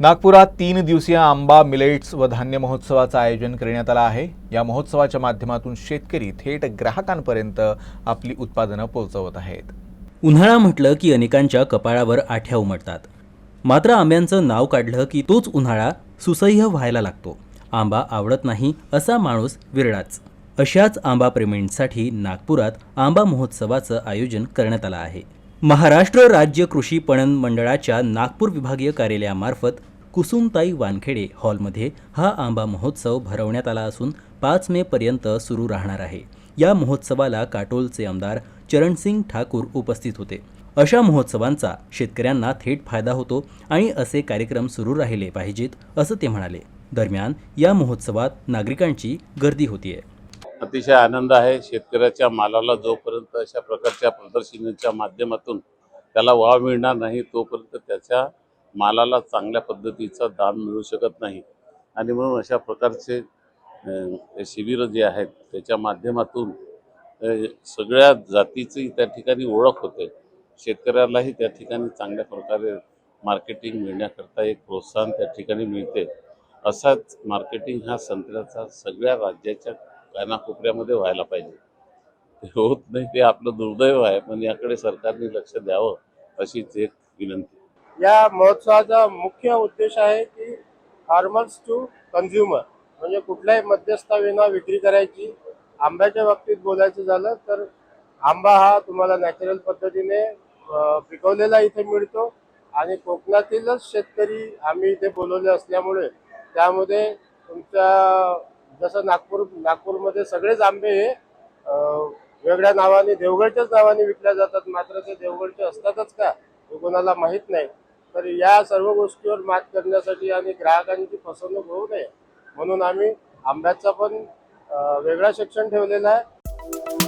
नागपुरात 3 दिवसीय आंबा मिलेट्स व धान्य महोत्सवाचं आयोजन करण्यात आलं आहे। या महोत्सवाच्या माध्यमातून शेतकरी थेट ग्राहकांपर्यंत आपली उत्पादनं पोहोचवत आहेत। उन्हाळा म्हटलं की अनेकांच्या कपाळावर आठ्या उमटतात। मात्र आंब्यांचं नाव काढलं की तोच उन्हाळा सुसह्य व्हायला लागतो। आंबा आवडत नाही असा माणूस विरळाच। अशाच आंबा प्रेमींसाठी नागपुरात आंबा महोत्सवाचं आयोजन करण्यात आलं आहे। महाराष्ट्र राज्य कृषी पणन मंडळाच्या नागपूर विभागीय कार्यालयामार्फत कुसुमताई वानखेडे हॉलमध्ये हा आंबा महोत्सव भरवण्यात आला असून 5 मे पर्यंत सुरू राहणार आहे। या महोत्सवाला काटोलचे आमदार चरणसिंग ठाकूर उपस्थित होते। अशा महोत्सवांचा शेतकऱ्यांना थेट फायदा होतो आणि असे कार्यक्रम सुरू राहिले पाहिजेत असं ते म्हणाले। दरम्यान या महोत्सवात नागरिकांची गर्दी होतीये। अतिशय आनंद आहे। शेतकऱ्याच्या मालाला जोपर्यंत अशा प्रकारच्या प्रदर्शनीच्या माध्यमातून त्याला वाव मिळणार नाही तोपर्यंत त्याच्या मालाला चांगल्या पद्धतीचा दाम मिळू शकत नाही। आणि म्हणून अशा प्रकारचे शिबिर जे आहेत त्याच्या माध्यमातून सगळ्या जातीची त्या ठिकाणी ओळख होते। शेतकऱ्यालाही त्या ठिकाणी चांगल्या प्रकारे मार्केटिंग मिळण्याकरता एक प्रोत्साहन त्या ठिकाणी मिळते। असाच मार्केटिंग हा संत्र्याचा सगळ्या राज्याच्या कानाकोपऱ्यामध्ये व्हायला पाहिजे। ते होत नाही ते आपलं दुर्दैव आहे, पण याकडे सरकारने लक्ष द्यावं अशीच एक विनंती। या महोत्सवाचा मुख्य उद्देश आहे की फार्मर्स टू कंझ्युमर म्हणजे कुठल्याही मध्यस्थाविना विक्री करायची। आंब्याच्या बाबतीत बोलायचं झालं तर आंबा हा तुम्हाला नॅचरल पद्धतीने पिकवलेला इथे मिळतो आणि कोकणातीलच शेतकरी आम्ही इथे बोलवले असल्यामुळे त्यामध्ये तुमच्या जसं नागपूरमध्ये सगळेच आंबे हे वेगळ्या नावाने देवगडच्याच नावाने विकल्या जातात, मात्र ते देवगडचे असतातच का हे कोणाला माहीत नाही। तर या सर्व गोष्टीवर मात करण्यासाठी आणि ग्राहकांची फसवणूक होऊ नये म्हणून आम्ही आंब्याचा पण वेगळा सेक्शन ठेवलेला आहे।